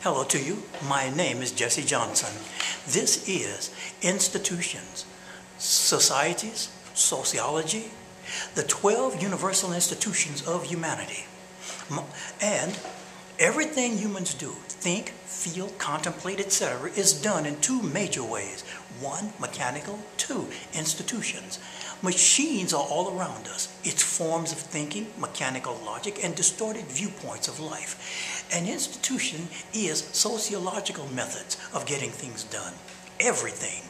Hello to you. My name is Jesse Johnson. This is Institutions, Societies, Sociology, the 12 Universal Institutions of Humanity. And everything humans do, think, feel, contemplate, etc., is done in two major ways. One, mechanical. Two, institutions. Machines are all around us. It's forms of thinking, mechanical logic, and distorted viewpoints of life. An institution is sociological methods of getting things done. Everything.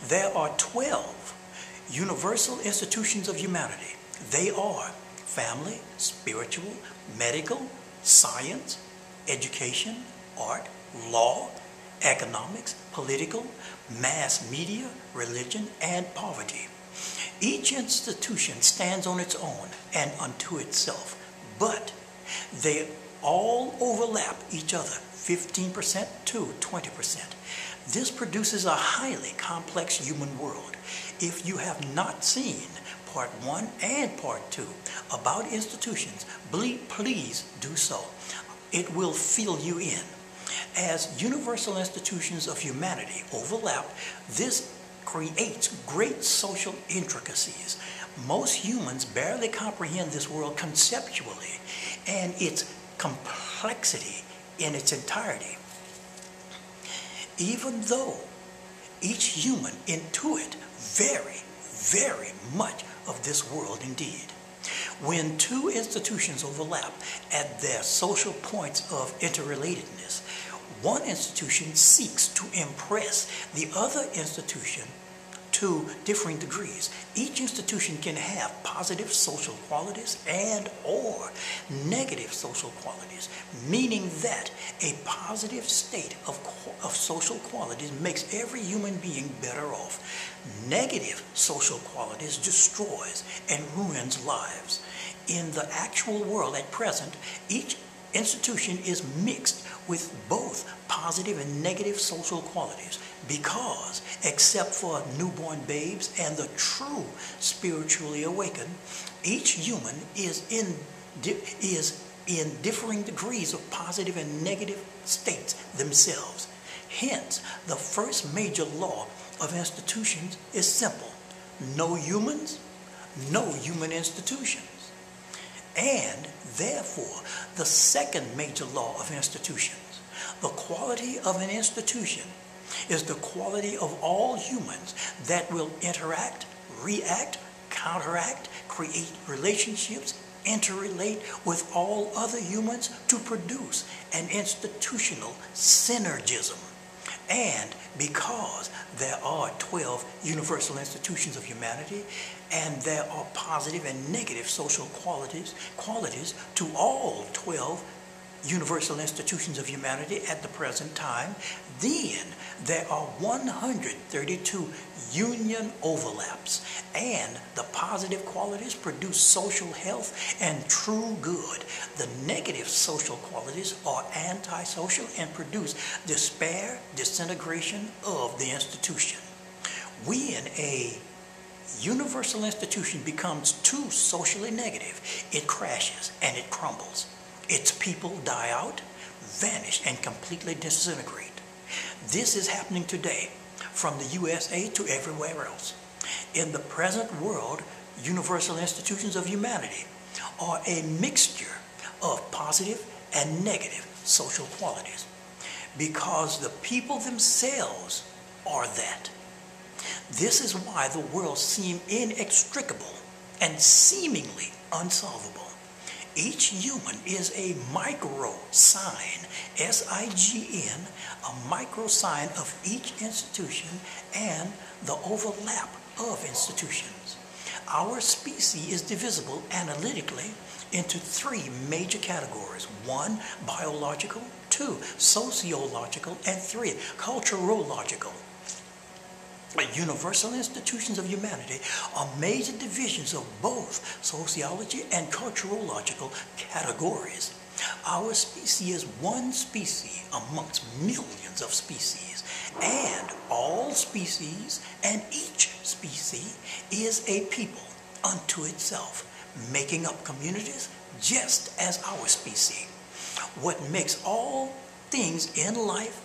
There are 12 universal institutions of humanity. They are family, spiritual, medical, science, education, art, law, economics, political, mass media, religion, and poverty. Each institution stands on its own and unto itself, but they all overlap each other, 15% to 20%. This produces a highly complex human world. If you have not seen Part 1 and Part 2 about institutions, please do so. It will fill you in. As universal institutions of humanity overlap, this creates great social intricacies. Most humans barely comprehend this world conceptually and its complexity in its entirety. Even though each human intuit very, very much of this world indeed. When two institutions overlap at their social points of interrelatedness, one institution seeks to impress the other institution to differing degrees. Each institution can have positive social qualities and or negative social qualities, meaning that a positive state of social qualities makes every human being better off. Negative social qualities destroys and ruins lives. In the actual world at present, each institution is mixed with both positive and negative social qualities because, except for newborn babes and the true spiritually awakened, each human is in differing degrees of positive and negative states themselves. Hence, the first major law of institutions is simple. No humans, no human institutions. And therefore, the second major law of institutions, the quality of an institution is the quality of all humans that will interact, react, counteract, create relationships, interrelate with all other humans to produce an institutional synergism. And because there are 12 universal institutions of humanity, and there are positive and negative social qualities to all 12 universal institutions of humanity at the present time, then there are 132 union overlaps, and the positive qualities produce social health and true good. The negative social qualities are antisocial and produce despair, disintegration of the institution. When a universal institution becomes too socially negative, it crashes and it crumbles. Its people die out, vanish, and completely disintegrate. This is happening today from the USA to everywhere else. In the present world, universal institutions of humanity are a mixture of positive and negative social qualities because the people themselves are that. This is why the world seems inextricable and seemingly unsolvable. Each human is a microsign, S-I-G-N, a microsign of each institution and the overlap of institutions. Our species is divisible analytically into three major categories. 1, biological, 2, sociological, and 3, culturological. Universal institutions of humanity are major divisions of both sociology and culturological categories. Our species is one species amongst millions of species, and all species and each species is a people unto itself, making up communities just as our species. What makes all things in life,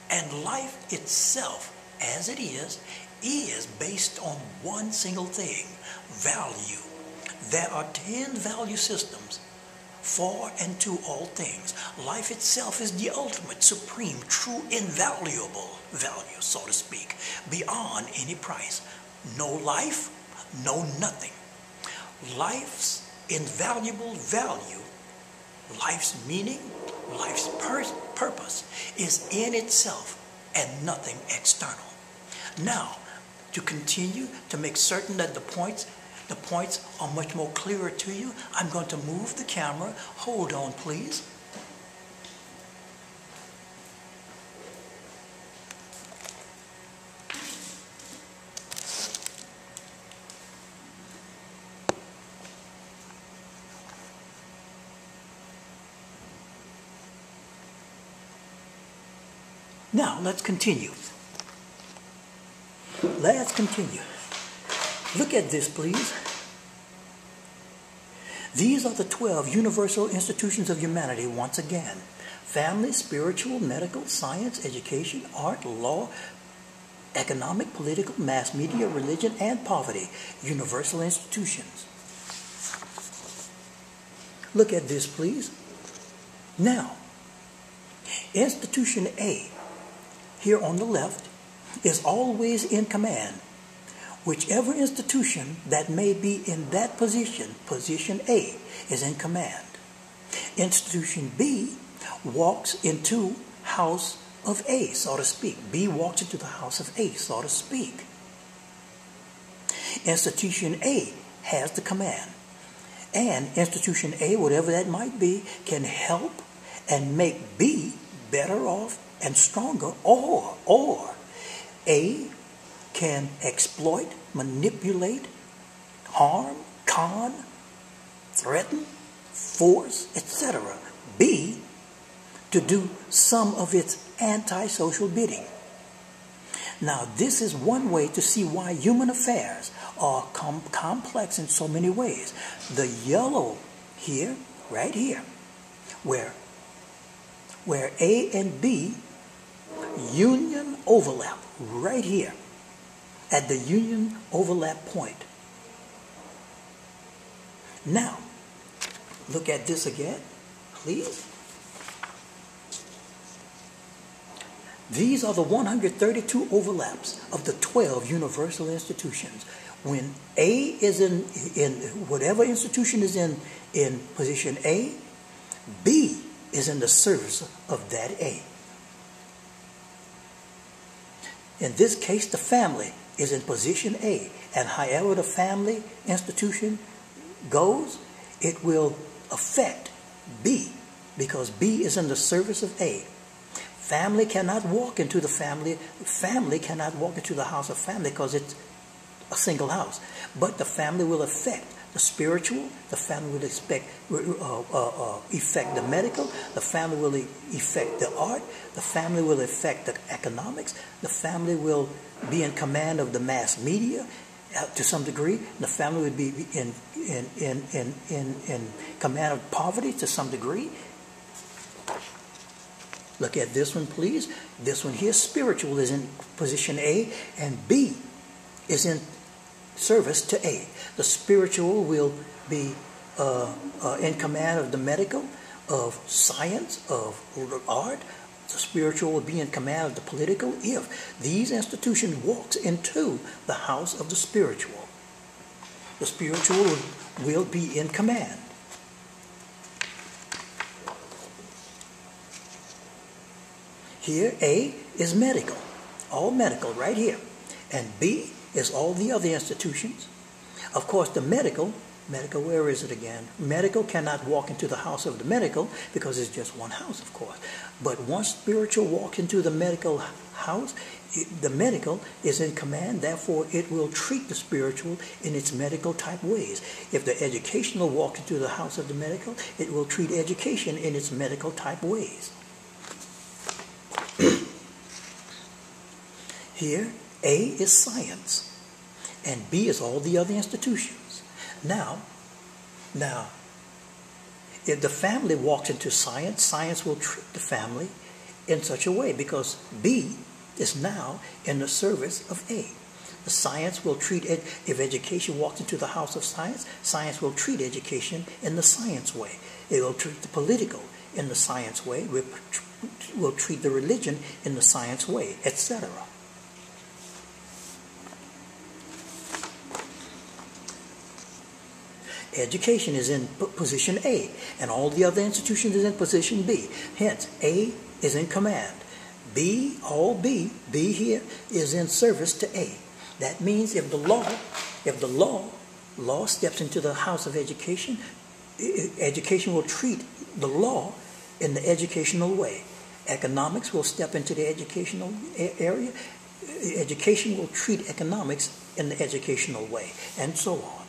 and life itself as it is based on one single thing: value. There are 10 value systems for and to all things. Life itself is the ultimate, supreme, true, invaluable value, so to speak, beyond any price. No life, no nothing. Life's invaluable value, life's meaning, life's purpose is in itself and nothing external. Now, to continue to make certain that the points are much more clearer to you, I'm going to move the camera. Hold on, please. Now, let's continue. Let's continue. Look at this, please. These are the 12 universal institutions of humanity once again: family, spiritual, medical, science, education, art, law, economic, political, mass media, religion, and poverty. Universal institutions. Look at this, please. Now, institution A, here on the left, is always in command. Whichever institution that may be in that position, position A, is in command. Institution B walks into house of A, so to speak. B walks into the house of A, so to speak. Institution A has the command. And institution A, whatever that might be, can help and make B better off and stronger, or A can exploit, manipulate, harm, con, threaten, force, etc. B to do some of its anti-social bidding. Now, this is one way to see why human affairs are complex in so many ways. The yellow here, right here, where A and B union overlap, right here, at the union overlap point. Now, look at this again, please. These are the 132 overlaps of the 12 universal institutions. When A is in whatever institution is in position A, B is in the service of that A. In this case, the family is in position A, and however the family institution goes, it will affect B, because B is in the service of A. Family cannot walk into the family cannot walk into the house of family because it's a single house. But the family will affect the spiritual, the family will affect the medical, the family will affect the art, the family will affect the economics, the family will be in command of the mass media to some degree, the family will be in command of poverty to some degree. Look at this one, please. This one here, spiritual, is in position A, and B is in service to A. The spiritual will be in command of the medical, of science, of art. The spiritual will be in command of the political if these institutions walks into the house of the spiritual. The spiritual will be in command. Here, A is medical, all medical right here. And B is all the other institutions. Of course, the medical, where is it again? Medical cannot walk into the house of the medical because it's just one house, of course. But once spiritual walks into the medical house, the medical is in command, therefore it will treat the spiritual in its medical type ways. If the educational walks into the house of the medical, it will treat education in its medical type ways. Here, A is science, and B is all the other institutions. Now, if the family walks into science, science will treat the family in such a way because B is now in the service of A. The science will treat it, if education walks into the house of science, science will treat education in the science way. It will treat the political in the science way, will treat the religion in the science way, etc. Education is in position A, and all the other institutions is in position B. Hence, A is in command. B here is in service to A. That means if the law steps into the house of education, education will treat the law in the educational way. Economics will step into the educational area. Education will treat economics in the educational way, and so on.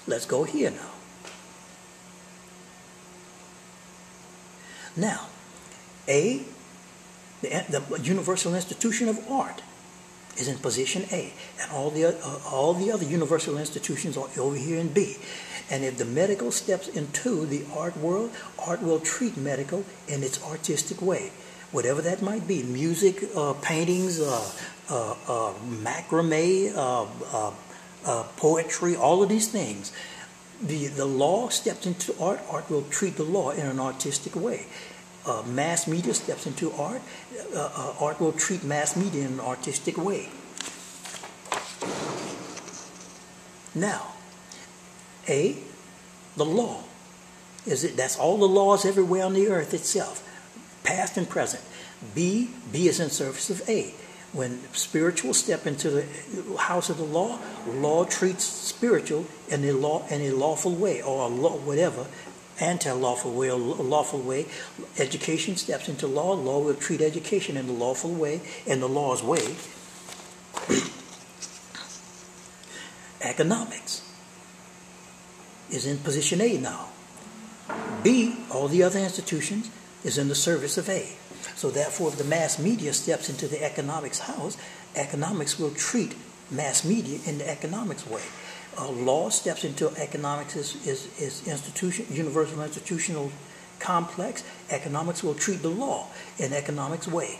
Let's go here now. Now, A, the universal institution of art, is in position A, and all the other universal institutions are over here in B. And if the medical steps into the art world, art will treat medical in its artistic way, whatever that might be: music, paintings, macrame, poetry, all of these things. The law steps into art. Art will treat the law in an artistic way. Mass media steps into art. Art will treat mass media in an artistic way. Now, A, the law. That's all the laws everywhere on the earth itself, past and present. B is in service of A. When spiritual step into the house of the law, law treats spiritual in a lawful way, or a law, whatever, anti-lawful way or lawful way. Education steps into law. Law will treat education in the lawful way, in the law's way. Economics is in position A now. B, all the other institutions, is in the service of A. So therefore, if the mass media steps into the economics house, economics will treat mass media in the economics way. Law steps into economics is institution, universal institutional complex. Economics will treat the law in economics way.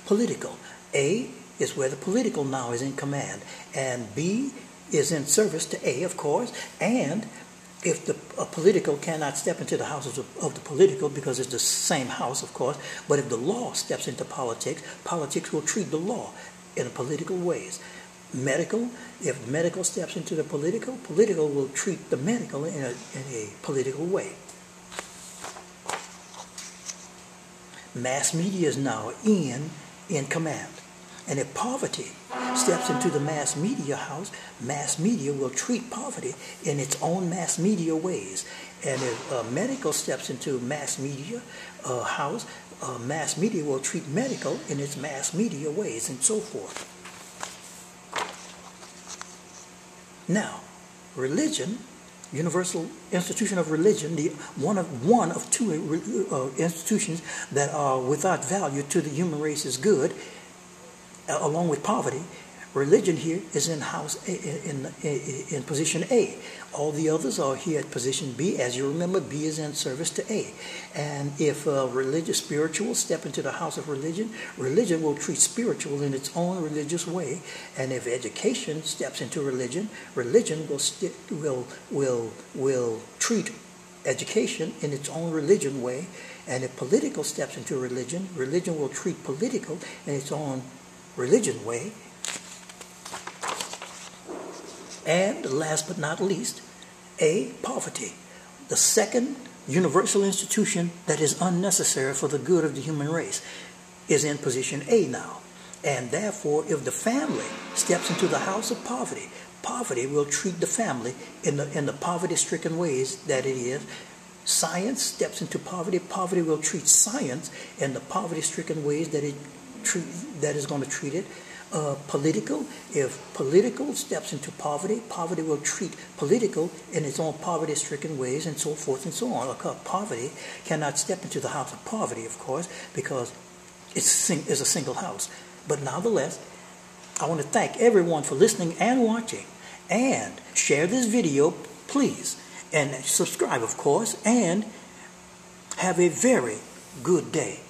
Political. A is where the political now is in command, and B is in service to A, of course, and if the political cannot step into the house of the political, because it's the same house, of course, but if the law steps into politics, politics will treat the law in political ways. Medical, if medical steps into the political, political will treat the medical in a political way. Mass media is now in command. And if poverty steps into the mass media house, mass media will treat poverty in its own mass media ways. And if medical steps into mass media house, mass media will treat medical in its mass media ways, and so forth. Now, religion, universal institution of religion, one of two institutions that are without value to the human race's good, along with poverty. Religion here is in position A. All the others are here at position B. As you remember, B is in service to A. And if religious spiritual step into the house of religion, religion will treat spiritual in its own religious way. And if education steps into religion, religion will treat education in its own religion way. And if political steps into religion, religion will treat political in its own religion way. And last but not least, A, poverty, the second universal institution that is unnecessary for the good of the human race, is in position A now. And therefore, if the family steps into the house of poverty, poverty will treat the family in the poverty-stricken ways that it is. Science steps into poverty, poverty will treat science in the poverty-stricken ways that is going to treat it. Political, if political steps into poverty, poverty will treat political in its own poverty-stricken ways, and so forth and so on. Poverty cannot step into the house of poverty, of course, because it's a single house. But nonetheless, I want to thank everyone for listening and watching, and share this video, please. and subscribe, of course, and have a very good day.